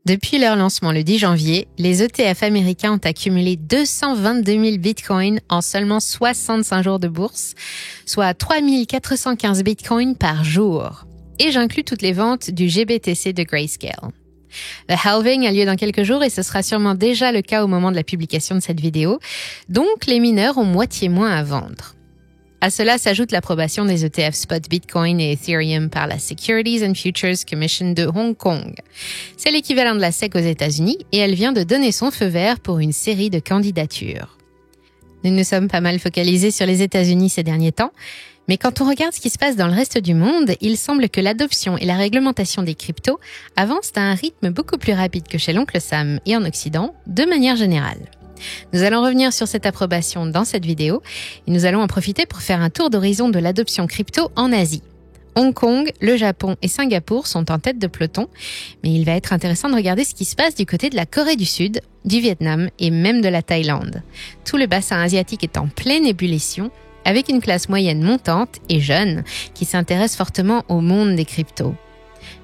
Depuis leur lancement le 10 janvier, les ETF américains ont accumulé 222 000 bitcoins en seulement 65 jours de bourse, soit 3 415 bitcoins par jour. Et j'inclus toutes les ventes du GBTC de Grayscale. Le halving a lieu dans quelques jours et ce sera sûrement déjà le cas au moment de la publication de cette vidéo, donc les mineurs ont moitié moins à vendre. À cela s'ajoute l'approbation des ETF spot Bitcoin et Ethereum par la Securities and Futures Commission de Hong Kong. C'est l'équivalent de la SEC aux États-Unis et elle vient de donner son feu vert pour une série de candidatures. Nous nous sommes pas mal focalisés sur les États-Unis ces derniers temps, mais quand on regarde ce qui se passe dans le reste du monde, il semble que l'adoption et la réglementation des cryptos avancent à un rythme beaucoup plus rapide que chez l'oncle Sam et en Occident, de manière générale. Nous allons revenir sur cette approbation dans cette vidéo et nous allons en profiter pour faire un tour d'horizon de l'adoption crypto en Asie. Hong Kong, le Japon et Singapour sont en tête de peloton, mais il va être intéressant de regarder ce qui se passe du côté de la Corée du Sud, du Vietnam et même de la Thaïlande. Tout le bassin asiatique est en pleine ébullition, avec une classe moyenne montante et jeune qui s'intéresse fortement au monde des cryptos.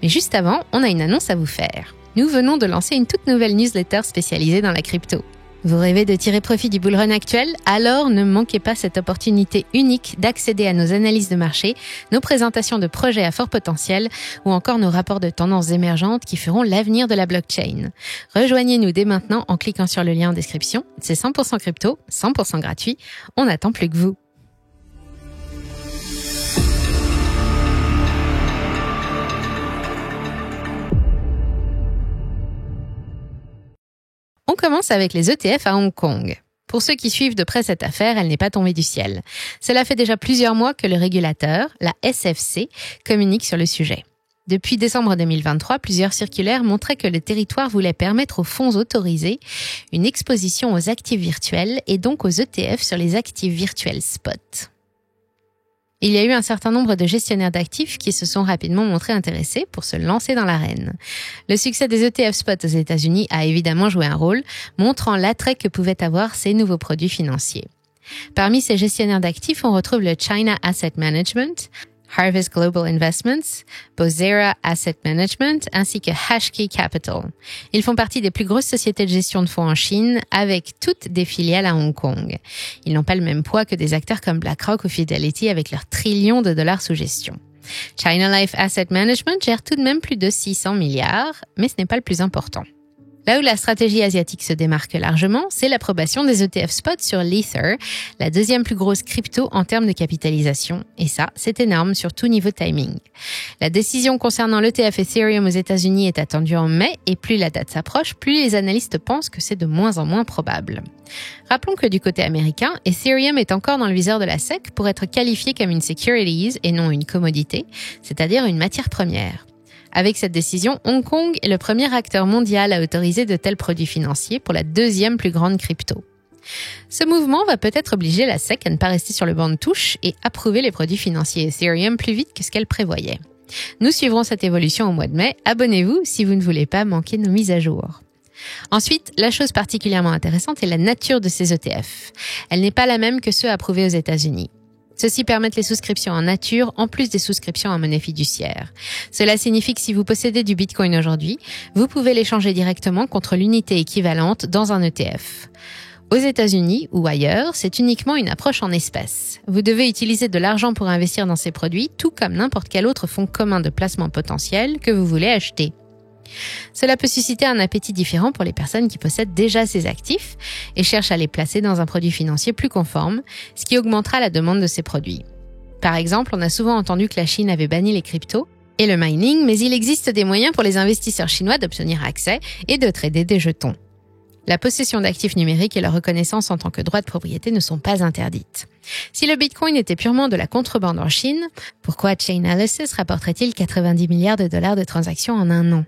Mais juste avant, on a une annonce à vous faire. Nous venons de lancer une toute nouvelle newsletter spécialisée dans la crypto. Vous rêvez de tirer profit du bull run actuel? Alors ne manquez pas cette opportunité unique d'accéder à nos analyses de marché, nos présentations de projets à fort potentiel ou encore nos rapports de tendances émergentes qui feront l'avenir de la blockchain. Rejoignez-nous dès maintenant en cliquant sur le lien en description. C'est 100% crypto, 100% gratuit. On n'attend plus que vous. On commence avec les ETF à Hong Kong. Pour ceux qui suivent de près cette affaire, elle n'est pas tombée du ciel. Cela fait déjà plusieurs mois que le régulateur, la SFC, communique sur le sujet. Depuis décembre 2023, plusieurs circulaires montraient que le territoire voulait permettre aux fonds autorisés une exposition aux actifs virtuels et donc aux ETF sur les actifs virtuels spot. Il y a eu un certain nombre de gestionnaires d'actifs qui se sont rapidement montrés intéressés pour se lancer dans l'arène. Le succès des ETF spot aux États-Unis a évidemment joué un rôle, montrant l'attrait que pouvaient avoir ces nouveaux produits financiers. Parmi ces gestionnaires d'actifs, on retrouve le China Asset Management, Harvest Global Investments, Bozera Asset Management ainsi que Hashkey Capital. Ils font partie des plus grosses sociétés de gestion de fonds en Chine avec toutes des filiales à Hong Kong. Ils n'ont pas le même poids que des acteurs comme BlackRock ou Fidelity avec leurs trillions de dollars sous gestion. China Life Asset Management gère tout de même plus de 600 milliards, mais ce n'est pas le plus important. Là où la stratégie asiatique se démarque largement, c'est l'approbation des ETF spot sur l'Ether, la deuxième plus grosse crypto en termes de capitalisation. Et ça, c'est énorme sur tout niveau timing. La décision concernant l'ETF Ethereum aux États-Unis est attendue en mai et plus la date s'approche, plus les analystes pensent que c'est de moins en moins probable. Rappelons que du côté américain, Ethereum est encore dans le viseur de la SEC pour être qualifié comme une securities et non une commodité, c'est-à-dire une matière première. Avec cette décision, Hong Kong est le premier acteur mondial à autoriser de tels produits financiers pour la deuxième plus grande crypto. Ce mouvement va peut-être obliger la SEC à ne pas rester sur le banc de touche et approuver les produits financiers Ethereum plus vite que ce qu'elle prévoyait. Nous suivrons cette évolution au mois de mai. Abonnez-vous si vous ne voulez pas manquer nos mises à jour. Ensuite, la chose particulièrement intéressante est la nature de ces ETF. Elle n'est pas la même que ceux approuvés aux États-Unis. Ceux-ci permettent les souscriptions en nature en plus des souscriptions en monnaie fiduciaire. Cela signifie que si vous possédez du Bitcoin aujourd'hui, vous pouvez l'échanger directement contre l'unité équivalente dans un ETF. Aux États-Unis ou ailleurs, c'est uniquement une approche en espèces. Vous devez utiliser de l'argent pour investir dans ces produits, tout comme n'importe quel autre fonds commun de placement potentiel que vous voulez acheter. Cela peut susciter un appétit différent pour les personnes qui possèdent déjà ces actifs et cherchent à les placer dans un produit financier plus conforme, ce qui augmentera la demande de ces produits. Par exemple, on a souvent entendu que la Chine avait banni les cryptos et le mining, mais il existe des moyens pour les investisseurs chinois d'obtenir accès et de trader des jetons. La possession d'actifs numériques et leur reconnaissance en tant que droit de propriété ne sont pas interdites. Si le Bitcoin était purement de la contrebande en Chine, pourquoi Chainalysis rapporterait-il 90 milliards de dollars de transactions en un an ?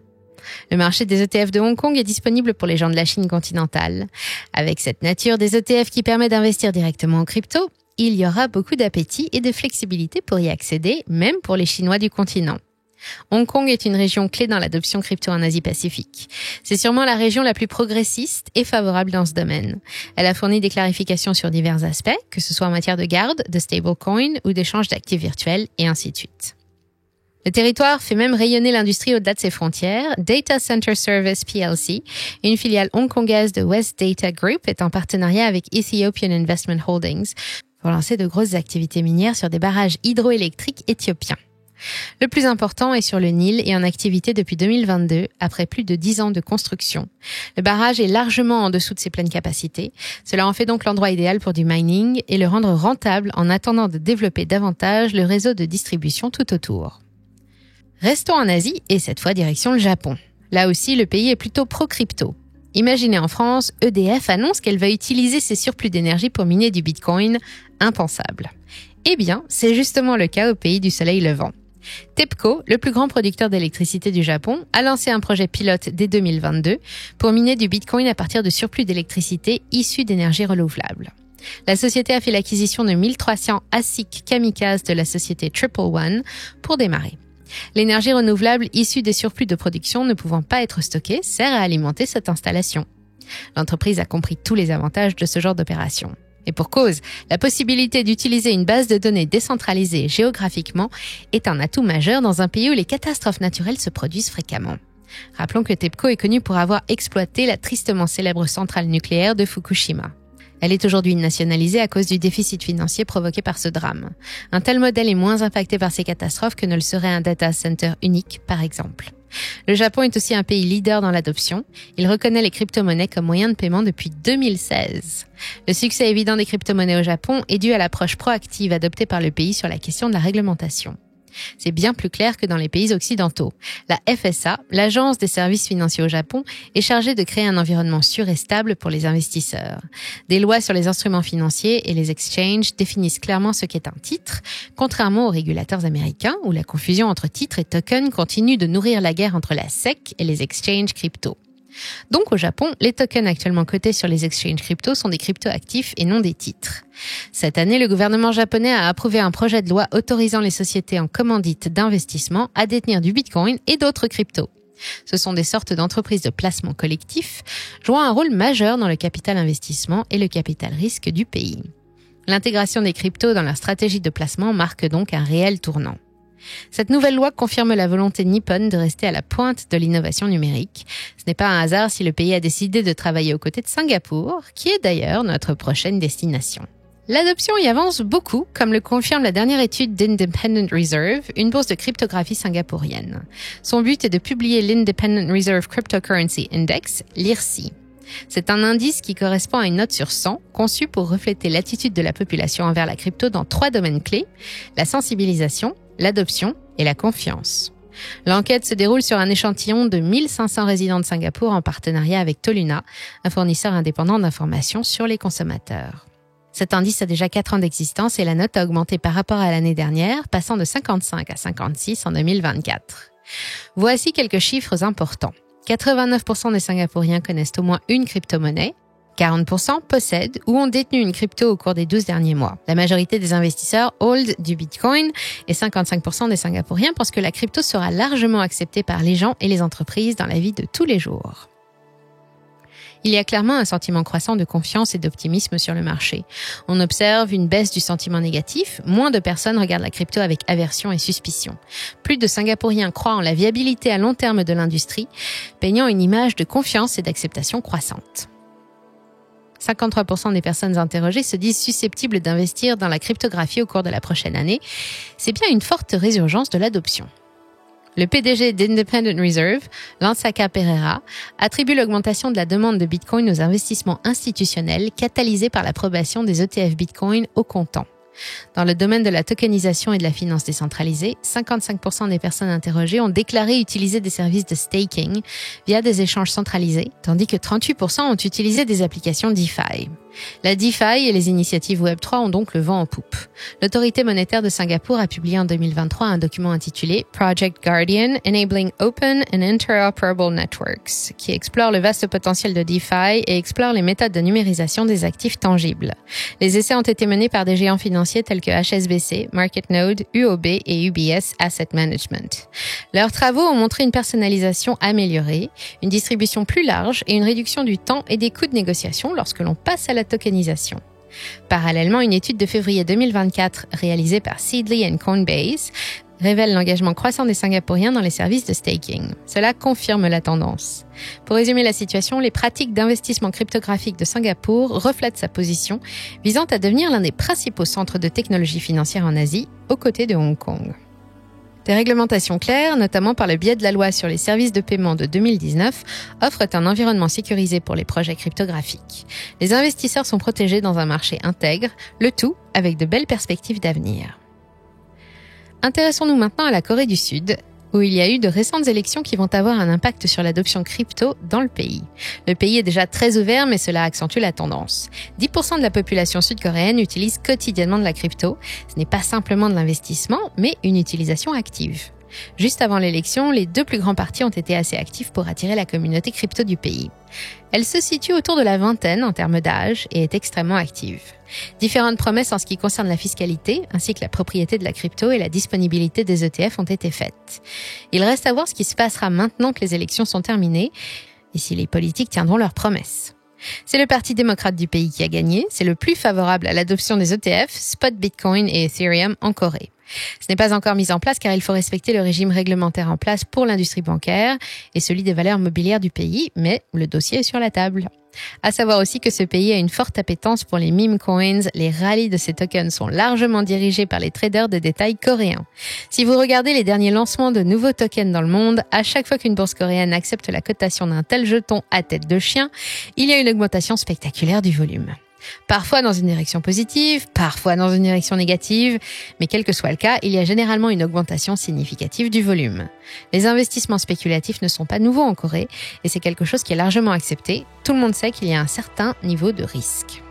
Le marché des ETF de Hong Kong est disponible pour les gens de la Chine continentale. Avec cette nature des ETF qui permet d'investir directement en crypto, il y aura beaucoup d'appétit et de flexibilité pour y accéder, même pour les Chinois du continent. Hong Kong est une région clé dans l'adoption crypto en Asie-Pacifique. C'est sûrement la région la plus progressiste et favorable dans ce domaine. Elle a fourni des clarifications sur divers aspects, que ce soit en matière de garde, de stablecoin ou d'échange d'actifs virtuels et ainsi de suite. Le territoire fait même rayonner l'industrie au-delà de ses frontières. Data Center Service PLC, une filiale hongkongaise de West Data Group, est en partenariat avec Ethiopian Investment Holdings pour lancer de grosses activités minières sur des barrages hydroélectriques éthiopiens. Le plus important est sur le Nil et en activité depuis 2022, après plus de 10 ans de construction. Le barrage est largement en dessous de ses pleines capacités. Cela en fait donc l'endroit idéal pour du mining et le rendre rentable en attendant de développer davantage le réseau de distribution tout autour. Restons en Asie et cette fois direction le Japon. Là aussi, le pays est plutôt pro-crypto. Imaginez en France, EDF annonce qu'elle va utiliser ses surplus d'énergie pour miner du Bitcoin, impensable. Eh bien, c'est justement le cas au pays du soleil levant. TEPCO, le plus grand producteur d'électricité du Japon, a lancé un projet pilote dès 2022 pour miner du Bitcoin à partir de surplus d'électricité issus d'énergies renouvelables. La société a fait l'acquisition de 1300 ASIC Kamikaze de la société Triple One pour démarrer. L'énergie renouvelable issue des surplus de production ne pouvant pas être stockée sert à alimenter cette installation. L'entreprise a compris tous les avantages de ce genre d'opération. Et pour cause, la possibilité d'utiliser une base de données décentralisée géographiquement est un atout majeur dans un pays où les catastrophes naturelles se produisent fréquemment. Rappelons que TEPCO est connu pour avoir exploité la tristement célèbre centrale nucléaire de Fukushima. Elle est aujourd'hui nationalisée à cause du déficit financier provoqué par ce drame. Un tel modèle est moins impacté par ces catastrophes que ne le serait un data center unique, par exemple. Le Japon est aussi un pays leader dans l'adoption. Il reconnaît les crypto-monnaies comme moyen de paiement depuis 2016. Le succès évident des crypto-monnaies au Japon est dû à l'approche proactive adoptée par le pays sur la question de la réglementation. C'est bien plus clair que dans les pays occidentaux. La FSA, l'Agence des services financiers au Japon, est chargée de créer un environnement sûr et stable pour les investisseurs. Des lois sur les instruments financiers et les exchanges définissent clairement ce qu'est un titre, contrairement aux régulateurs américains où la confusion entre titres et tokens continue de nourrir la guerre entre la SEC et les exchanges crypto. Donc au Japon, les tokens actuellement cotés sur les exchanges crypto sont des crypto-actifs et non des titres. Cette année, le gouvernement japonais a approuvé un projet de loi autorisant les sociétés en commandite d'investissement à détenir du Bitcoin et d'autres cryptos. Ce sont des sortes d'entreprises de placement collectif jouant un rôle majeur dans le capital investissement et le capital risque du pays. L'intégration des cryptos dans leur stratégie de placement marque donc un réel tournant. Cette nouvelle loi confirme la volonté nippone de rester à la pointe de l'innovation numérique. Ce n'est pas un hasard si le pays a décidé de travailler aux côtés de Singapour, qui est d'ailleurs notre prochaine destination. L'adoption y avance beaucoup, comme le confirme la dernière étude d'Independent Reserve, une bourse de cryptographie singapourienne. Son but est de publier l'Independent Reserve Cryptocurrency Index, l'IRCI. C'est un indice qui correspond à une note sur 100, conçu pour refléter l'attitude de la population envers la crypto dans 3 domaines clés, la sensibilisation, l'adoption et la confiance. L'enquête se déroule sur un échantillon de 1500 résidents de Singapour en partenariat avec Toluna, un fournisseur indépendant d'informations sur les consommateurs. Cet indice a déjà 4 ans d'existence et la note a augmenté par rapport à l'année dernière, passant de 55 à 56 en 2024. Voici quelques chiffres importants. 89% des Singapouriens connaissent au moins une crypto-monnaie. 40% possèdent ou ont détenu une crypto au cours des 12 derniers mois. La majorité des investisseurs hold du Bitcoin et 55% des Singapouriens pensent que la crypto sera largement acceptée par les gens et les entreprises dans la vie de tous les jours. Il y a clairement un sentiment croissant de confiance et d'optimisme sur le marché. On observe une baisse du sentiment négatif, moins de personnes regardent la crypto avec aversion et suspicion. Plus de Singapouriens croient en la viabilité à long terme de l'industrie, peignant une image de confiance et d'acceptation croissante. 53% des personnes interrogées se disent susceptibles d'investir dans la cryptographie au cours de la prochaine année. C'est bien une forte résurgence de l'adoption. Le PDG d'Independent Reserve, Lansaka Pereira, attribue l'augmentation de la demande de Bitcoin aux investissements institutionnels catalysés par l'approbation des ETF Bitcoin au comptant. Dans le domaine de la tokenisation et de la finance décentralisée, 55% des personnes interrogées ont déclaré utiliser des services de staking via des échanges centralisés, tandis que 38% ont utilisé des applications DeFi. La DeFi et les initiatives Web3 ont donc le vent en poupe. L'autorité monétaire de Singapour a publié en 2023 un document intitulé Project Guardian Enabling Open and Interoperable Networks, qui explore le vaste potentiel de DeFi et explore les méthodes de numérisation des actifs tangibles. Les essais ont été menés par des géants financiers tels que HSBC, MarketNode, UOB et UBS Asset Management. Leurs travaux ont montré une personnalisation améliorée, une distribution plus large et une réduction du temps et des coûts de négociation lorsque l'on passe à la tokenisation. Parallèlement, une étude de février 2024 réalisée par Seedly et Coinbase révèle l'engagement croissant des Singapouriens dans les services de staking. Cela confirme la tendance. Pour résumer la situation, les pratiques d'investissement cryptographique de Singapour reflètent sa position, visant à devenir l'un des principaux centres de technologie financière en Asie, aux côtés de Hong Kong. Des réglementations claires, notamment par le biais de la loi sur les services de paiement de 2019, offrent un environnement sécurisé pour les projets cryptographiques. Les investisseurs sont protégés dans un marché intègre, le tout avec de belles perspectives d'avenir. Intéressons-nous maintenant à la Corée du Sud, où il y a eu de récentes élections qui vont avoir un impact sur l'adoption crypto dans le pays. Le pays est déjà très ouvert, mais cela accentue la tendance. 10% de la population sud-coréenne utilise quotidiennement de la crypto. Ce n'est pas simplement de l'investissement, mais une utilisation active. Juste avant l'élection, les deux plus grands partis ont été assez actifs pour attirer la communauté crypto du pays. Elle se situe autour de la vingtaine en termes d'âge et est extrêmement active. Différentes promesses en ce qui concerne la fiscalité, ainsi que la propriété de la crypto et la disponibilité des ETF ont été faites. Il reste à voir ce qui se passera maintenant que les élections sont terminées et si les politiques tiendront leurs promesses. C'est le Parti démocrate du pays qui a gagné, c'est le plus favorable à l'adoption des ETF, Spot Bitcoin et Ethereum en Corée. Ce n'est pas encore mis en place car il faut respecter le régime réglementaire en place pour l'industrie bancaire et celui des valeurs mobilières du pays, mais le dossier est sur la table. À savoir aussi que ce pays a une forte appétence pour les meme coins. Les rallyes de ces tokens sont largement dirigés par les traders de détail coréens. Si vous regardez les derniers lancements de nouveaux tokens dans le monde, à chaque fois qu'une bourse coréenne accepte la cotation d'un tel jeton à tête de chien, il y a une augmentation spectaculaire du volume. Parfois dans une direction positive, parfois dans une direction négative, mais quel que soit le cas, il y a généralement une augmentation significative du volume. Les investissements spéculatifs ne sont pas nouveaux en Corée et c'est quelque chose qui est largement accepté. Tout le monde sait qu'il y a un certain niveau de risque.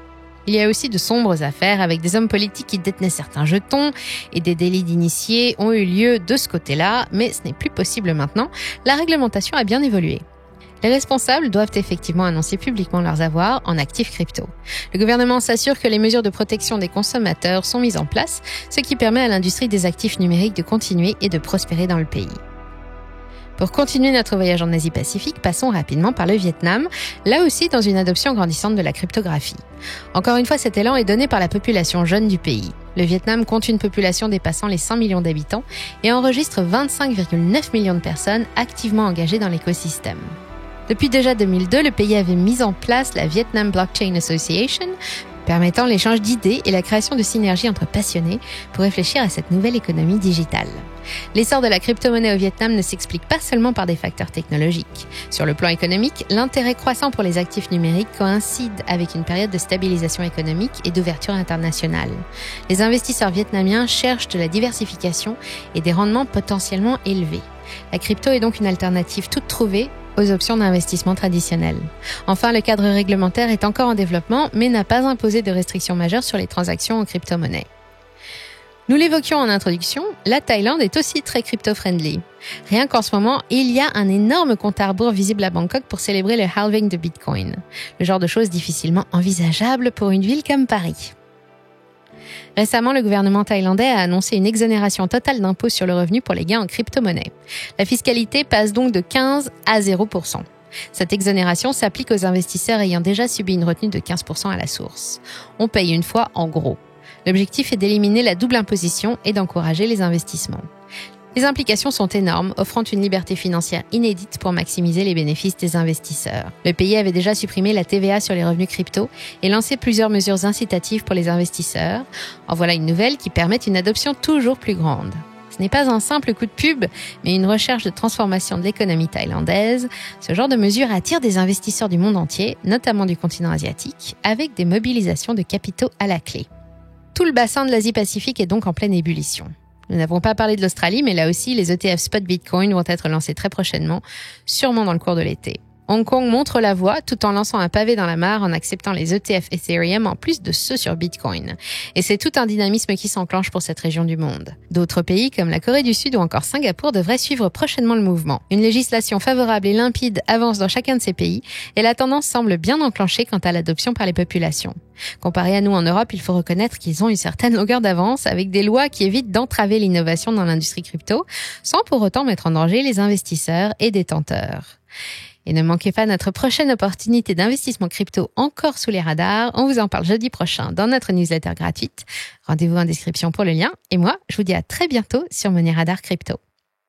Il y a aussi de sombres affaires avec des hommes politiques qui détenaient certains jetons et des délits d'initiés ont eu lieu de ce côté-là, mais ce n'est plus possible maintenant. La réglementation a bien évolué. Les responsables doivent effectivement annoncer publiquement leurs avoirs en actifs crypto. Le gouvernement s'assure que les mesures de protection des consommateurs sont mises en place, ce qui permet à l'industrie des actifs numériques de continuer et de prospérer dans le pays. Pour continuer notre voyage en Asie-Pacifique, passons rapidement par le Vietnam, là aussi dans une adoption grandissante de la cryptographie. Encore une fois, cet élan est donné par la population jeune du pays. Le Vietnam compte une population dépassant les 100 millions d'habitants et enregistre 25,9 millions de personnes activement engagées dans l'écosystème. Depuis déjà 2002, le pays avait mis en place la Vietnam Blockchain Association, permettant l'échange d'idées et la création de synergies entre passionnés pour réfléchir à cette nouvelle économie digitale. L'essor de la crypto-monnaie au Vietnam ne s'explique pas seulement par des facteurs technologiques. Sur le plan économique, l'intérêt croissant pour les actifs numériques coïncide avec une période de stabilisation économique et d'ouverture internationale. Les investisseurs vietnamiens cherchent de la diversification et des rendements potentiellement élevés. La crypto est donc une alternative toute trouvée aux options d'investissement traditionnelles. Enfin, le cadre réglementaire est encore en développement, mais n'a pas imposé de restrictions majeures sur les transactions en crypto-monnaie. Nous l'évoquions en introduction, la Thaïlande est aussi très crypto-friendly. Rien qu'en ce moment, il y a un énorme compte à rebours visible à Bangkok pour célébrer le halving de Bitcoin. Le genre de choses difficilement envisageable pour une ville comme Paris. Récemment, le gouvernement thaïlandais a annoncé une exonération totale d'impôts sur le revenu pour les gains en crypto-monnaie. La fiscalité passe donc de 15 à 0%. Cette exonération s'applique aux investisseurs ayant déjà subi une retenue de 15% à la source. On paye une fois en gros. L'objectif est d'éliminer la double imposition et d'encourager les investissements. Les implications sont énormes, offrant une liberté financière inédite pour maximiser les bénéfices des investisseurs. Le pays avait déjà supprimé la TVA sur les revenus crypto et lancé plusieurs mesures incitatives pour les investisseurs. En voilà une nouvelle qui permet une adoption toujours plus grande. Ce n'est pas un simple coup de pub, mais une recherche de transformation de l'économie thaïlandaise. Ce genre de mesures attire des investisseurs du monde entier, notamment du continent asiatique, avec des mobilisations de capitaux à la clé. Tout le bassin de l'Asie-Pacifique est donc en pleine ébullition. Nous n'avons pas parlé de l'Australie, mais là aussi, les ETF Spot Bitcoin vont être lancés très prochainement, sûrement dans le cours de l'été. Hong Kong montre la voie tout en lançant un pavé dans la mare en acceptant les ETF Ethereum en plus de ceux sur Bitcoin. Et c'est tout un dynamisme qui s'enclenche pour cette région du monde. D'autres pays comme la Corée du Sud ou encore Singapour devraient suivre prochainement le mouvement. Une législation favorable et limpide avance dans chacun de ces pays et la tendance semble bien enclenchée quant à l'adoption par les populations. Comparé à nous en Europe, il faut reconnaître qu'ils ont une certaine longueur d'avance avec des lois qui évitent d'entraver l'innovation dans l'industrie crypto sans pour autant mettre en danger les investisseurs et détenteurs. Et ne manquez pas notre prochaine opportunité d'investissement crypto encore sous les radars. On vous en parle jeudi prochain dans notre newsletter gratuite. Rendez-vous en description pour le lien. Et moi, je vous dis à très bientôt sur Money Radar Crypto.